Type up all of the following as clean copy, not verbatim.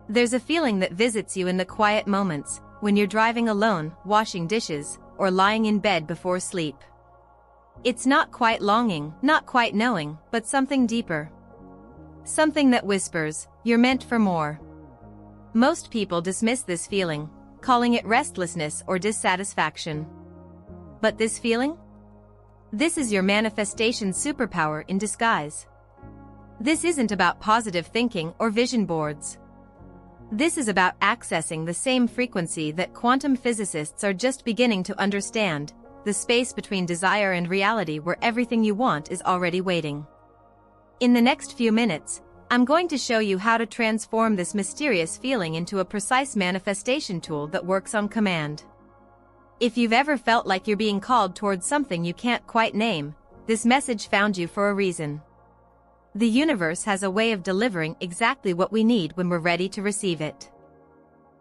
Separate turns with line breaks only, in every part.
There's a feeling that visits you in the quiet moments, when you're driving alone, washing dishes, or lying in bed before sleep. It's not quite longing, not quite knowing, but something deeper. Something that whispers, "You're meant for more." Most people dismiss this feeling, calling it restlessness or dissatisfaction. But this feeling? This is your manifestation superpower in disguise. This isn't about positive thinking or vision boards. This is about accessing the same frequency that quantum physicists are just beginning to understand, the space between desire and reality where everything you want is already waiting. In the next few minutes, I'm going to show you how to transform this mysterious feeling into a precise manifestation tool that works on command. If you've ever felt like you're being called towards something you can't quite name, this message found you for a reason. The universe has a way of delivering exactly what we need when we're ready to receive it.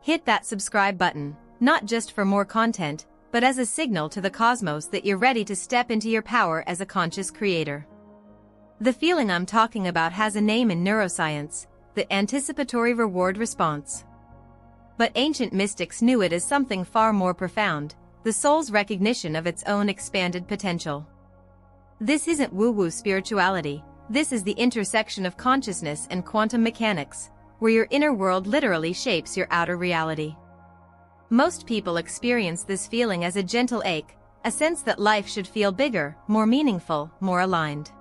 Hit that subscribe button, not just for more content, but as a signal to the cosmos that you're ready to step into your power as a conscious creator. The feeling I'm talking about has a name in neuroscience, the anticipatory reward response. But ancient mystics knew it as something far more profound, the soul's recognition of its own expanded potential. This isn't woo-woo spirituality. This is the intersection of consciousness and quantum mechanics, where your inner world literally shapes your outer reality. Most people experience this feeling as a gentle ache, a sense that life should feel bigger, more meaningful, more aligned.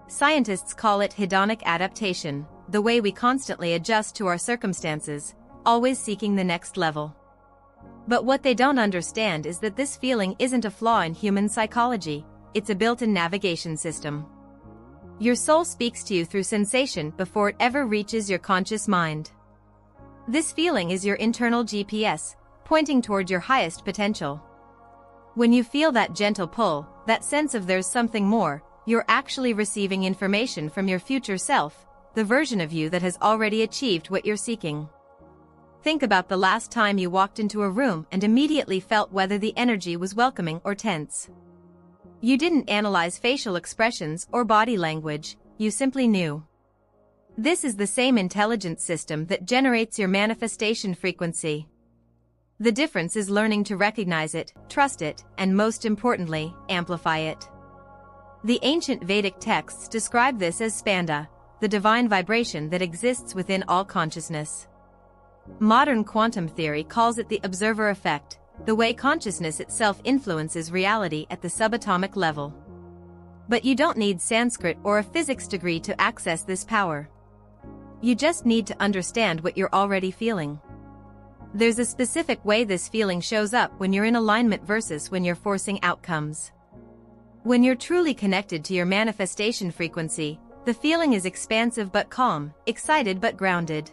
Scientists call it hedonic adaptation, the way we constantly adjust to our circumstances, always seeking the next level. But what they don't understand is that this feeling isn't a flaw in human psychology, it's a built-in navigation system. Your soul speaks to you through sensation before it ever reaches your conscious mind. This feeling is your internal GPS, pointing toward your highest potential. When you feel that gentle pull, that sense of there's something more, you're actually receiving information from your future self, the version of you that has already achieved what you're seeking. Think about the last time you walked into a room and immediately felt whether the energy was welcoming or tense. You didn't analyze facial expressions or body language, you simply knew. This is the same intelligence system that generates your manifestation frequency. The difference is learning to recognize it, trust it, and most importantly, amplify it. The ancient Vedic texts describe this as spanda, the divine vibration that exists within all consciousness. Modern quantum theory calls it the observer effect, the way consciousness itself influences reality at the subatomic level. But you don't need Sanskrit or a physics degree to access this power. You just need to understand what you're already feeling. There's a specific way this feeling shows up when you're in alignment versus when you're forcing outcomes. When you're truly connected to your manifestation frequency, the feeling is expansive but calm, excited but grounded.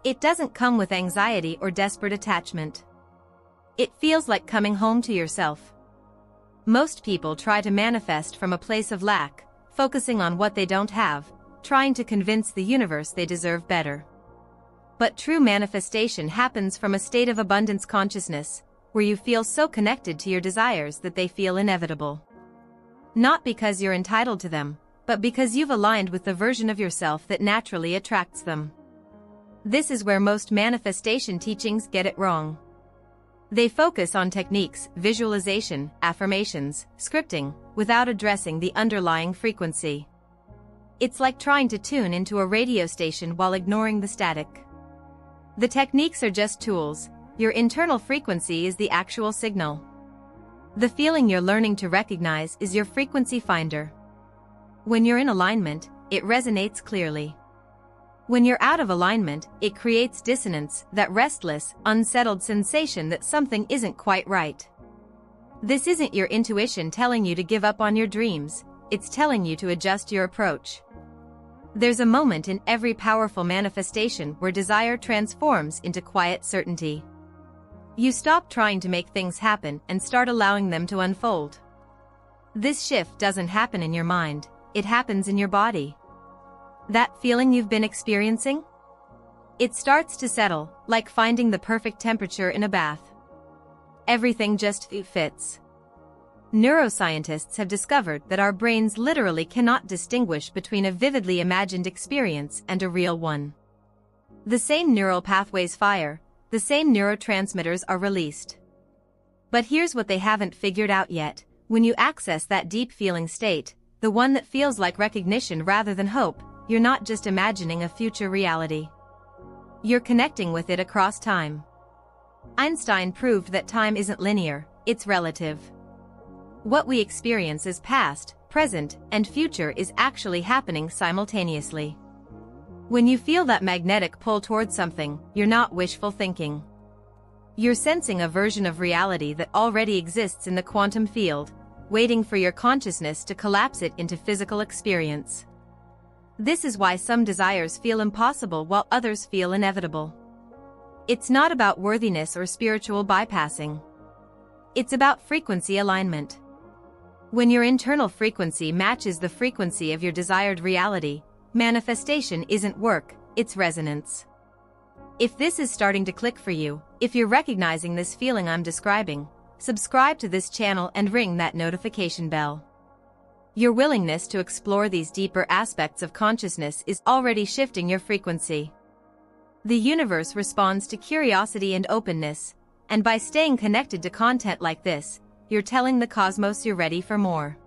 It doesn't come with anxiety or desperate attachment. It feels like coming home to yourself. Most people try to manifest from a place of lack, focusing on what they don't have, trying to convince the universe they deserve better. But true manifestation happens from a state of abundance consciousness, where you feel so connected to your desires that they feel inevitable. Not because you're entitled to them, but because you've aligned with the version of yourself that naturally attracts them. This is where most manifestation teachings get it wrong. They focus on techniques, visualization, affirmations, scripting, without addressing the underlying frequency. It's like trying to tune into a radio station while ignoring the static. The techniques are just tools, your internal frequency is the actual signal. The feeling you're learning to recognize is your frequency finder. When you're in alignment, it resonates clearly. When you're out of alignment, it creates dissonance, that restless, unsettled sensation that something isn't quite right. This isn't your intuition telling you to give up on your dreams, it's telling you to adjust your approach. There's a moment in every powerful manifestation where desire transforms into quiet certainty. You stop trying to make things happen and start allowing them to unfold. This shift doesn't happen in your mind, it happens in your body. That feeling you've been experiencing? It starts to settle, like finding the perfect temperature in a bath. Everything just fits. Neuroscientists have discovered that our brains literally cannot distinguish between a vividly imagined experience and a real one. The same neural pathways fire, the same neurotransmitters are released. But here's what they haven't figured out yet: when you access that deep feeling state, the one that feels like recognition rather than hope, you're not just imagining a future reality. You're connecting with it across time. Einstein proved that time isn't linear, it's relative. What we experience as past, present, and future is actually happening simultaneously. When you feel that magnetic pull towards something, you're not wishful thinking. You're sensing a version of reality that already exists in the quantum field, waiting for your consciousness to collapse it into physical experience. This is why some desires feel impossible while others feel inevitable. It's not about worthiness or spiritual bypassing. It's about frequency alignment. When your internal frequency matches the frequency of your desired reality, manifestation isn't work, it's resonance. If this is starting to click for you, if you're recognizing this feeling I'm describing, subscribe to this channel and ring that notification bell. Your willingness to explore these deeper aspects of consciousness is already shifting your frequency. The universe responds to curiosity and openness, and by staying connected to content like this, you're telling the cosmos you're ready for more.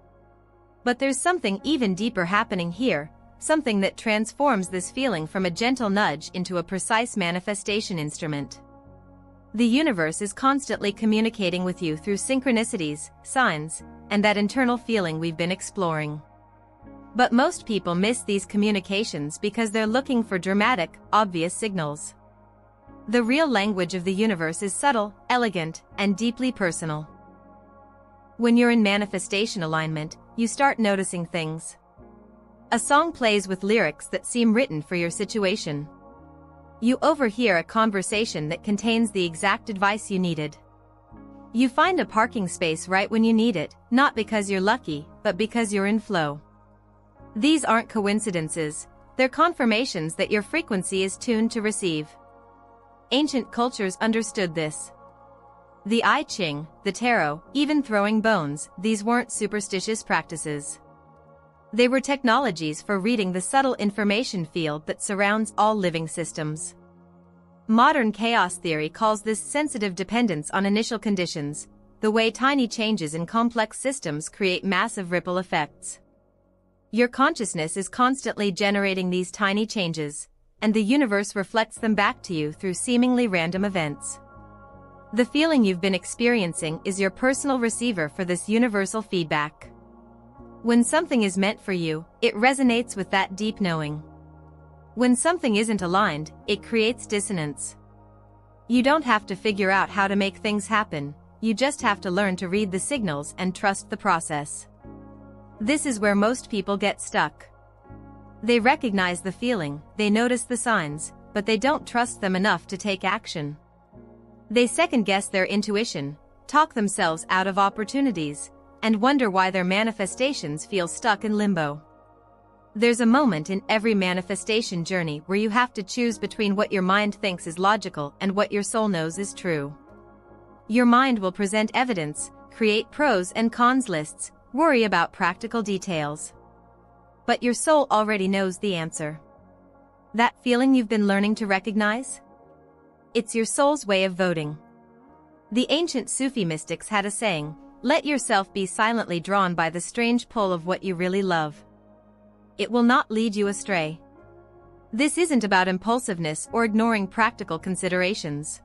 But there's something even deeper happening here, something that transforms this feeling from a gentle nudge into a precise manifestation instrument. The universe is constantly communicating with you through synchronicities, signs, and that internal feeling we've been exploring. But most people miss these communications because they're looking for dramatic, obvious signals. The real language of the universe is subtle, elegant, and deeply personal. When you're in manifestation alignment, you start noticing things. A song plays with lyrics that seem written for your situation. You overhear a conversation that contains the exact advice you needed. You find a parking space right when you need it, not because you're lucky, but because you're in flow. These aren't coincidences, they're confirmations that your frequency is tuned to receive. Ancient cultures understood this. The I Ching, the tarot, even throwing bones, these weren't superstitious practices. They were technologies for reading the subtle information field that surrounds all living systems. Modern chaos theory calls this sensitive dependence on initial conditions, the way tiny changes in complex systems create massive ripple effects. Your consciousness is constantly generating these tiny changes, and the universe reflects them back to you through seemingly random events. The feeling you've been experiencing is your personal receiver for this universal feedback. When something is meant for you, it resonates with that deep knowing. When something isn't aligned, it creates dissonance. You don't have to figure out how to make things happen, you just have to learn to read the signals and trust the process. This is where most people get stuck. They recognize the feeling, they notice the signs, but they don't trust them enough to take action. They second-guess their intuition, talk themselves out of opportunities, and wonder why their manifestations feel stuck in limbo. There's a moment in every manifestation journey where you have to choose between what your mind thinks is logical and what your soul knows is true. Your mind will present evidence, create pros and cons lists, worry about practical details. But your soul already knows the answer. That feeling you've been learning to recognize? It's your soul's way of voting. The ancient Sufi mystics had a saying, "Let yourself be silently drawn by the strange pull of what you really love. It will not lead you astray." This isn't about impulsiveness or ignoring practical considerations.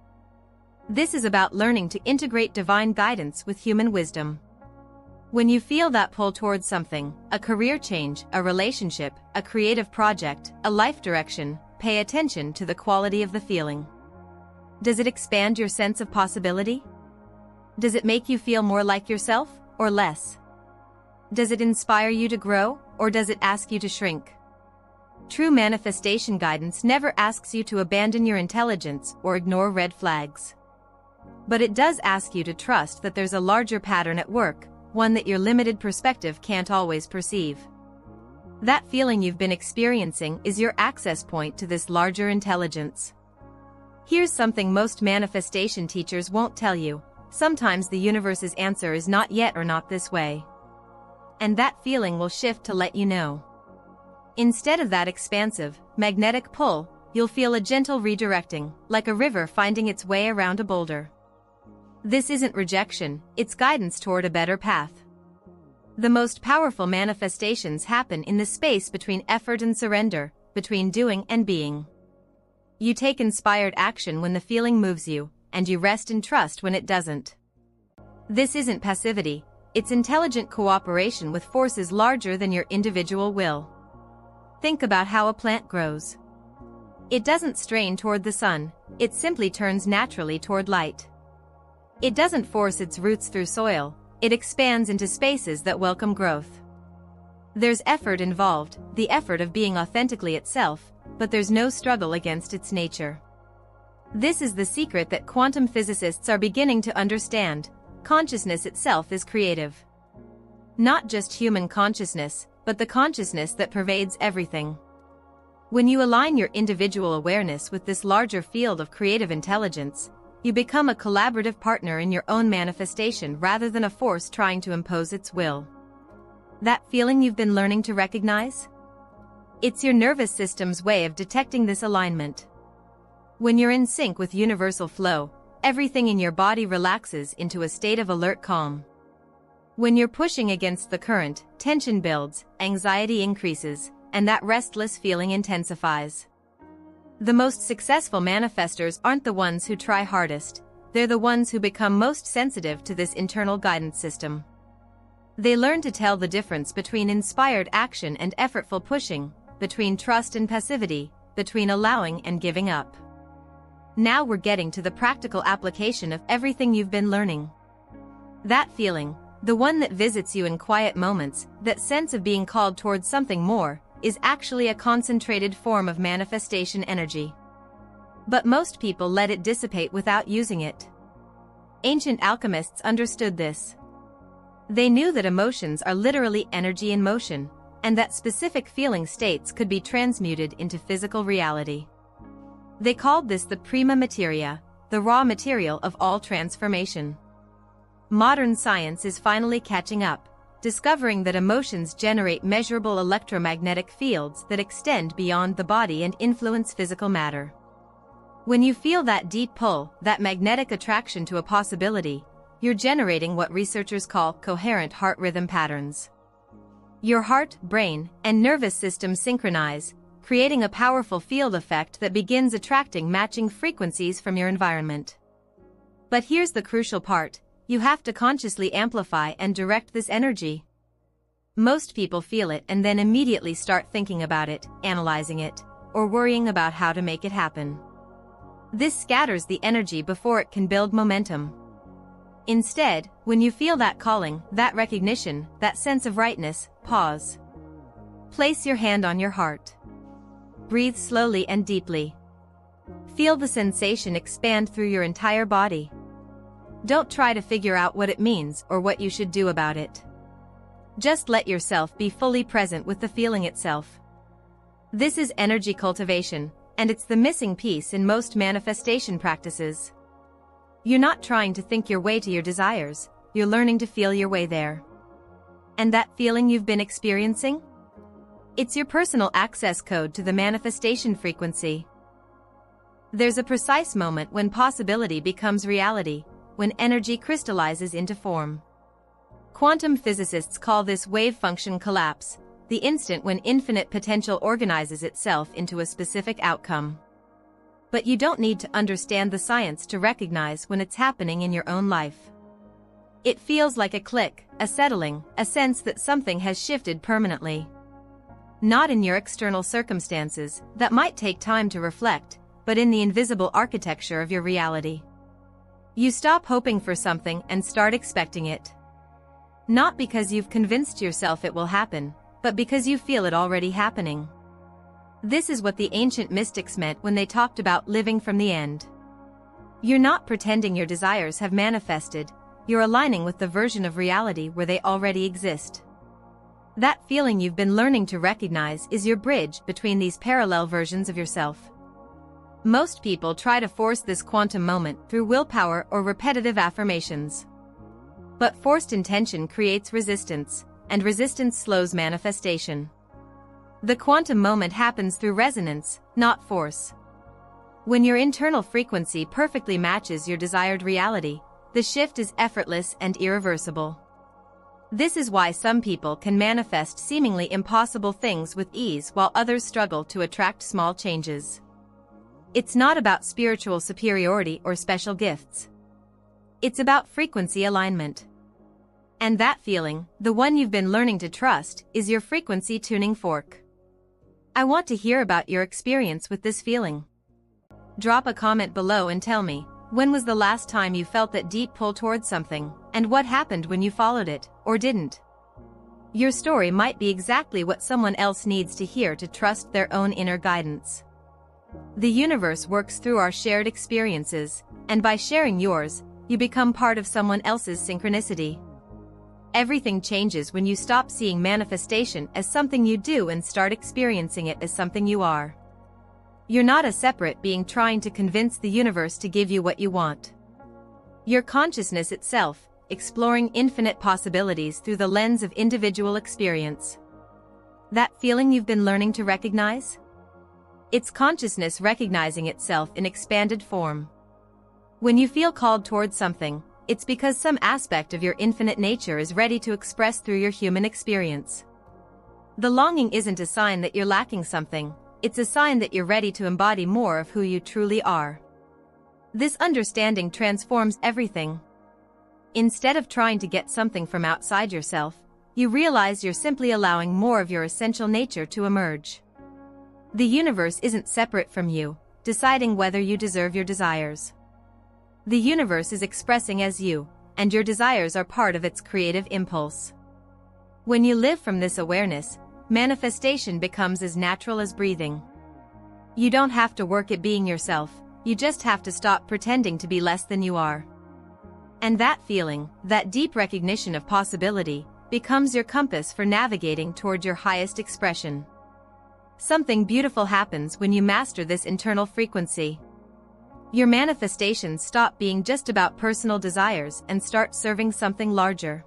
This is about learning to integrate divine guidance with human wisdom. When you feel that pull towards something, a career change, a relationship, a creative project, a life direction, pay attention to the quality of the feeling. Does it expand your sense of possibility? Does it make you feel more like yourself, or less? Does it inspire you to grow, or does it ask you to shrink? True manifestation guidance never asks you to abandon your intelligence or ignore red flags. But it does ask you to trust that there's a larger pattern at work, one that your limited perspective can't always perceive. That feeling you've been experiencing is your access point to this larger intelligence. Here's something most manifestation teachers won't tell you: sometimes the universe's answer is not yet or not this way. And that feeling will shift to let you know. Instead of that expansive, magnetic pull, you'll feel a gentle redirecting, like a river finding its way around a boulder. This isn't rejection, it's guidance toward a better path. The most powerful manifestations happen in the space between effort and surrender, between doing and being. You take inspired action when the feeling moves you, and you rest in trust when it doesn't. This isn't passivity, it's intelligent cooperation with forces larger than your individual will. Think about how a plant grows. It doesn't strain toward the sun, it simply turns naturally toward light. It doesn't force its roots through soil, it expands into spaces that welcome growth. There's effort involved, the effort of being authentically itself, but there's no struggle against its nature. This is the secret that quantum physicists are beginning to understand: consciousness itself is creative. Not just human consciousness, but the consciousness that pervades everything. When you align your individual awareness with this larger field of creative intelligence, you become a collaborative partner in your own manifestation rather than a force trying to impose its will. That feeling you've been learning to recognize? It's your nervous system's way of detecting this alignment. When you're in sync with universal flow, everything in your body relaxes into a state of alert calm. When you're pushing against the current, tension builds, anxiety increases, and that restless feeling intensifies. The most successful manifestors aren't the ones who try hardest, they're the ones who become most sensitive to this internal guidance system. They learn to tell the difference between inspired action and effortful pushing, between trust and passivity, between allowing and giving up. Now we're getting to the practical application of everything you've been learning. That feeling, the one that visits you in quiet moments, that sense of being called towards something more, is actually a concentrated form of manifestation energy. But most people let it dissipate without using it. Ancient alchemists understood this. They knew that emotions are literally energy in motion, and that specific feeling states could be transmuted into physical reality. They called this the prima materia, the raw material of all transformation. Modern science is finally catching up, discovering that emotions generate measurable electromagnetic fields that extend beyond the body and influence physical matter. When you feel that deep pull, that magnetic attraction to a possibility, you're generating what researchers call coherent heart rhythm patterns. Your heart, brain, and nervous system synchronize, creating a powerful field effect that begins attracting matching frequencies from your environment. But here's the crucial part: you have to consciously amplify and direct this energy. Most people feel it and then immediately start thinking about it, analyzing it, or worrying about how to make it happen. This scatters the energy before it can build momentum. Instead, when you feel that calling, that recognition, that sense of rightness, pause. Place your hand on your heart. Breathe slowly and deeply. Feel the sensation expand through your entire body. Don't try to figure out what it means or what you should do about it. Just let yourself be fully present with the feeling itself. This is energy cultivation, and it's the missing piece in most manifestation practices. You're not trying to think your way to your desires, you're learning to feel your way there. And that feeling you've been experiencing? It's your personal access code to the manifestation frequency. There's a precise moment when possibility becomes reality, when energy crystallizes into form. Quantum physicists call this wave function collapse, the instant when infinite potential organizes itself into a specific outcome. But you don't need to understand the science to recognize when it's happening in your own life. It feels like a click, a settling, a sense that something has shifted permanently. Not in your external circumstances, that might take time to reflect, but in the invisible architecture of your reality. You stop hoping for something and start expecting it. Not because you've convinced yourself it will happen, but because you feel it already happening. This is what the ancient mystics meant when they talked about living from the end. You're not pretending your desires have manifested, you're aligning with the version of reality where they already exist. That feeling you've been learning to recognize is your bridge between these parallel versions of yourself. Most people try to force this quantum moment through willpower or repetitive affirmations. But forced intention creates resistance, and resistance slows manifestation. The quantum moment happens through resonance, not force. When your internal frequency perfectly matches your desired reality, the shift is effortless and irreversible. This is why some people can manifest seemingly impossible things with ease while others struggle to attract small changes. It's not about spiritual superiority or special gifts. It's about frequency alignment. And that feeling, the one you've been learning to trust, is your frequency tuning fork. I want to hear about your experience with this feeling. Drop a comment below and tell me, when was the last time you felt that deep pull towards something, and what happened when you followed it, or didn't? Your story might be exactly what someone else needs to hear to trust their own inner guidance. The universe works through our shared experiences, and by sharing yours, you become part of someone else's synchronicity. Everything changes when you stop seeing manifestation as something you do and start experiencing it as something you are. You're not a separate being trying to convince the universe to give you what you want. You're consciousness itself, exploring infinite possibilities through the lens of individual experience. That feeling you've been learning to recognize? It's consciousness recognizing itself in expanded form. When you feel called towards something, it's because some aspect of your infinite nature is ready to express through your human experience. The longing isn't a sign that you're lacking something, it's a sign that you're ready to embody more of who you truly are. This understanding transforms everything. Instead of trying to get something from outside yourself, you realize you're simply allowing more of your essential nature to emerge. The universe isn't separate from you, deciding whether you deserve your desires. The universe is expressing as you, and your desires are part of its creative impulse. When you live from this awareness, manifestation becomes as natural as breathing. You don't have to work at being yourself, you just have to stop pretending to be less than you are. And that feeling, that deep recognition of possibility, becomes your compass for navigating toward your highest expression. Something beautiful happens when you master this internal frequency. Your manifestations stop being just about personal desires and start serving something larger.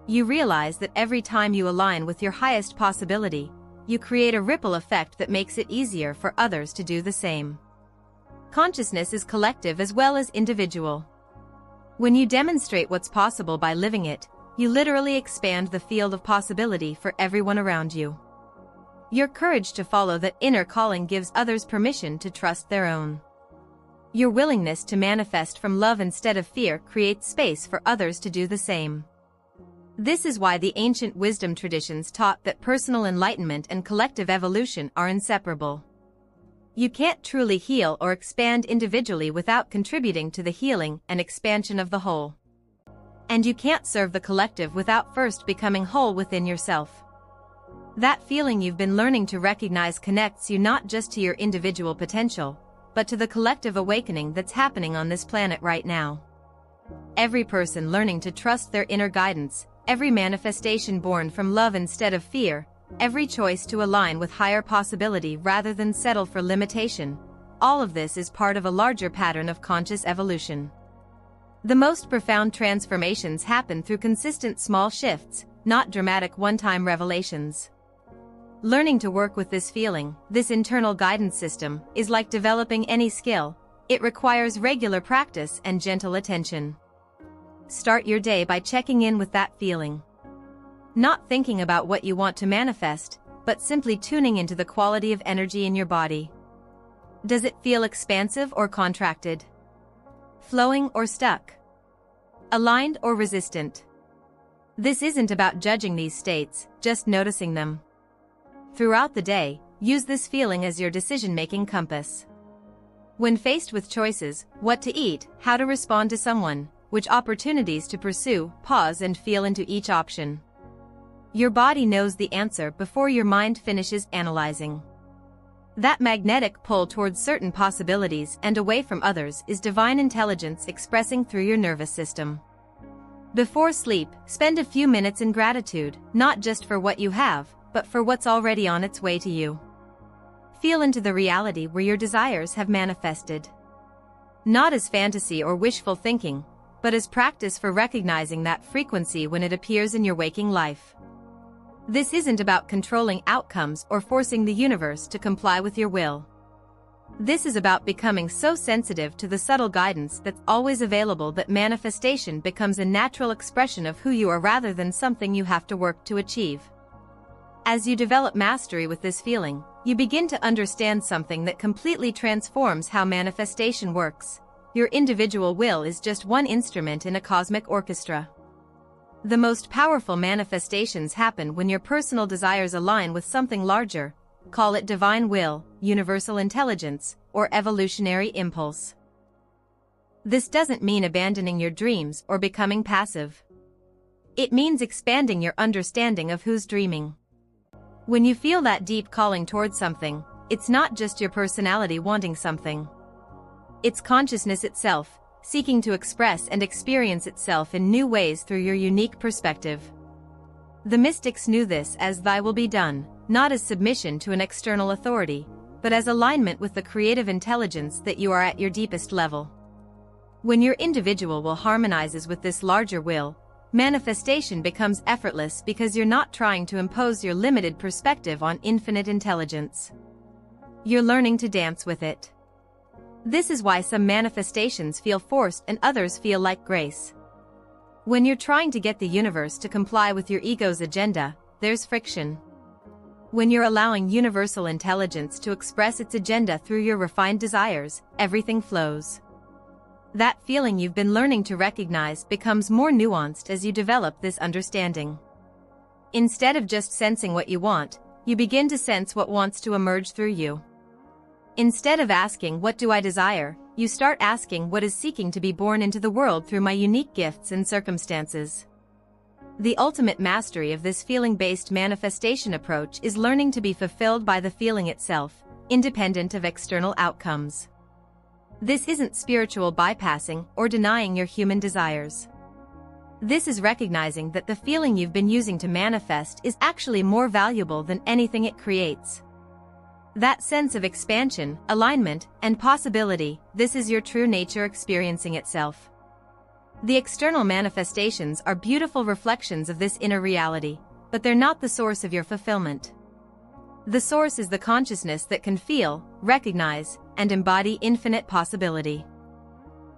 You realize that every time you align with your highest possibility, you create a ripple effect that makes it easier for others to do the same. Consciousness is collective as well as individual. When you demonstrate what's possible by living it, you literally expand the field of possibility for everyone around you. Your courage to follow that inner calling gives others permission to trust their own. Your willingness to manifest from love instead of fear creates space for others to do the same. This is why the ancient wisdom traditions taught that personal enlightenment and collective evolution are inseparable. You can't truly heal or expand individually without contributing to the healing and expansion of the whole. And you can't serve the collective without first becoming whole within yourself. That feeling you've been learning to recognize connects you not just to your individual potential, but to the collective awakening that's happening on this planet right now. Every person learning to trust their inner guidance, every manifestation born from love instead of fear, every choice to align with higher possibility rather than settle for limitation, all of this is part of a larger pattern of conscious evolution. The most profound transformations happen through consistent small shifts, not dramatic one-time revelations. Learning to work with this feeling, this internal guidance system, is like developing any skill. It requires regular practice and gentle attention. Start your day by checking in with that feeling. Not thinking about what you want to manifest, but simply tuning into the quality of energy in your body. Does it feel expansive or contracted? Flowing or stuck? Aligned or resistant? This isn't about judging these states, just noticing them. Throughout the day, use this feeling as your decision-making compass. When faced with choices, what to eat, how to respond to someone, which opportunities to pursue, pause and feel into each option. Your body knows the answer before your mind finishes analyzing. That magnetic pull towards certain possibilities and away from others is divine intelligence expressing through your nervous system. Before sleep, spend a few minutes in gratitude, not just for what you have, but for what's already on its way to you. Feel into the reality where your desires have manifested. Not as fantasy or wishful thinking, but as practice for recognizing that frequency when it appears in your waking life. This isn't about controlling outcomes or forcing the universe to comply with your will. This is about becoming so sensitive to the subtle guidance that's always available that manifestation becomes a natural expression of who you are rather than something you have to work to achieve. As you develop mastery with this feeling, you begin to understand something that completely transforms how manifestation works. Your individual will is just one instrument in a cosmic orchestra. The most powerful manifestations happen when your personal desires align with something larger. Call it divine will, universal intelligence, or evolutionary impulse. This doesn't mean abandoning your dreams or becoming passive. It means expanding your understanding of who's dreaming. When you feel that deep calling towards something, it's not just your personality wanting something. It's consciousness itself, seeking to express and experience itself in new ways through your unique perspective. The mystics knew this as "Thy will be done," not as submission to an external authority, but as alignment with the creative intelligence that you are at your deepest level. When your individual will harmonizes with this larger will, manifestation becomes effortless because you're not trying to impose your limited perspective on infinite intelligence. You're learning to dance with it. This is why some manifestations feel forced and others feel like grace. When you're trying to get the universe to comply with your ego's agenda, there's friction. When you're allowing universal intelligence to express its agenda through your refined desires, everything flows. That feeling you've been learning to recognize becomes more nuanced as you develop this understanding. Instead of just sensing what you want, you begin to sense what wants to emerge through you. Instead of asking, "What do I desire?" you start asking, "What is seeking to be born into the world through my unique gifts and circumstances?" The ultimate mastery of this feeling-based manifestation approach is learning to be fulfilled by the feeling itself, independent of external outcomes. This isn't spiritual bypassing or denying your human desires. This is recognizing that the feeling you've been using to manifest is actually more valuable than anything it creates. That sense of expansion, alignment, and possibility, this is your true nature experiencing itself. The external manifestations are beautiful reflections of this inner reality, but they're not the source of your fulfillment. The source is the consciousness that can feel, recognize, and embody infinite possibility.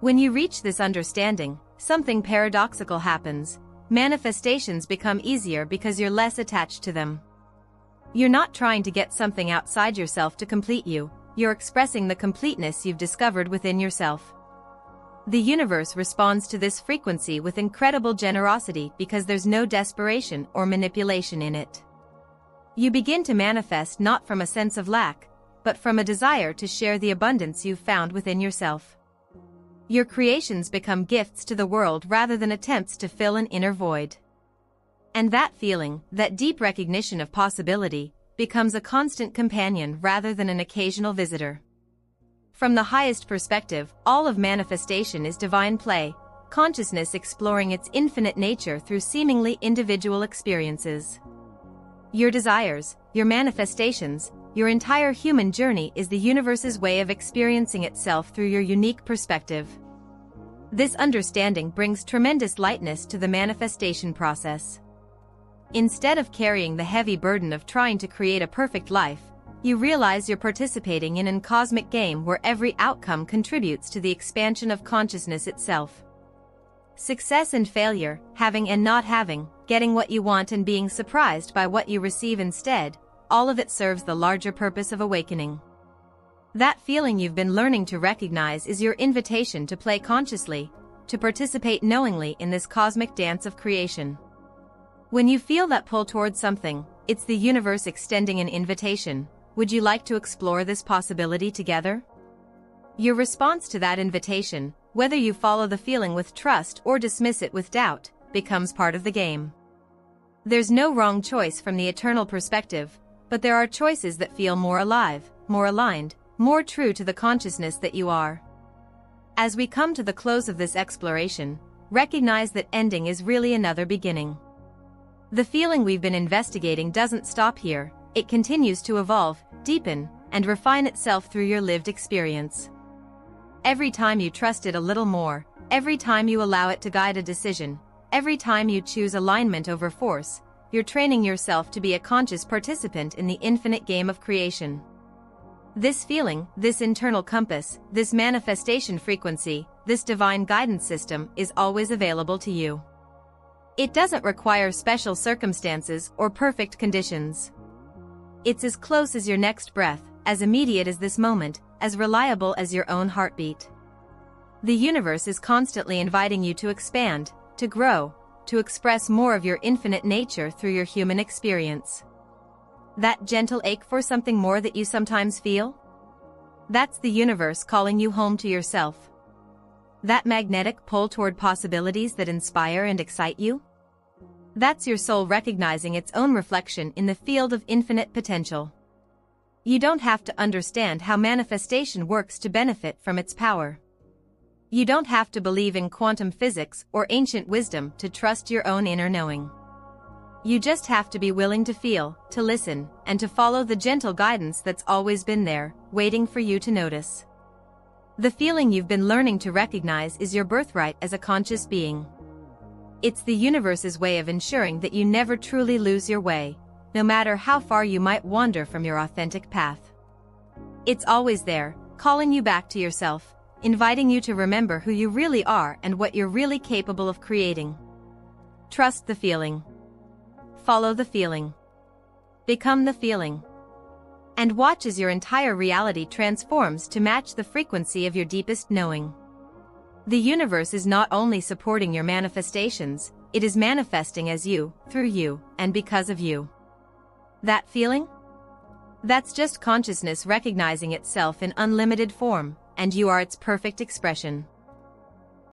When you reach this understanding, something paradoxical happens. Manifestations become easier because you're less attached to them. You're not trying to get something outside yourself to complete you, you're expressing the completeness you've discovered within yourself. The universe responds to this frequency with incredible generosity because there's no desperation or manipulation in it. You begin to manifest not from a sense of lack, but from a desire to share the abundance you've found within yourself. Your creations become gifts to the world rather than attempts to fill an inner void. And that feeling, that deep recognition of possibility, becomes a constant companion rather than an occasional visitor. From the highest perspective, all of manifestation is divine play, consciousness exploring its infinite nature through seemingly individual experiences. Your desires, your manifestations, your entire human journey is the universe's way of experiencing itself through your unique perspective. This understanding brings tremendous lightness to the manifestation process. Instead of carrying the heavy burden of trying to create a perfect life, you realize you're participating in a cosmic game where every outcome contributes to the expansion of consciousness itself. Success and failure, having and not having, getting what you want and being surprised by what you receive instead, all of it serves the larger purpose of awakening. That feeling you've been learning to recognize is your invitation to play consciously, to participate knowingly in this cosmic dance of creation. When you feel that pull towards something, it's the universe extending an invitation. Would you like to explore this possibility together? Your response to that invitation, whether you follow the feeling with trust or dismiss it with doubt, becomes part of the game. There's no wrong choice from the eternal perspective, but there are choices that feel more alive, more aligned, more true to the consciousness that you are. As we come to the close of this exploration, recognize that ending is really another beginning. The feeling we've been investigating doesn't stop here, it continues to evolve, deepen, and refine itself through your lived experience. Every time you trust it a little more, every time you allow it to guide a decision, every time you choose alignment over force, you're training yourself to be a conscious participant in the infinite game of creation. This feeling, this internal compass, this manifestation frequency, this divine guidance system is always available to you. It doesn't require special circumstances or perfect conditions. It's as close as your next breath, as immediate as this moment, as reliable as your own heartbeat. The universe is constantly inviting you to expand, to grow, to express more of your infinite nature through your human experience. That gentle ache for something more that you sometimes feel? That's the universe calling you home to yourself. That magnetic pull toward possibilities that inspire and excite you? That's your soul recognizing its own reflection in the field of infinite potential. You don't have to understand how manifestation works to benefit from its power. You don't have to believe in quantum physics or ancient wisdom to trust your own inner knowing. You just have to be willing to feel, to listen, and to follow the gentle guidance that's always been there, waiting for you to notice. The feeling you've been learning to recognize is your birthright as a conscious being. It's the universe's way of ensuring that you never truly lose your way, no matter how far you might wander from your authentic path. It's always there, calling you back to yourself, inviting you to remember who you really are and what you're really capable of creating. Trust the feeling. Follow the feeling. Become the feeling. And watch as your entire reality transforms to match the frequency of your deepest knowing. The universe is not only supporting your manifestations, it is manifesting as you, through you, and because of you. That feeling? That's just consciousness recognizing itself in unlimited form, and you are its perfect expression.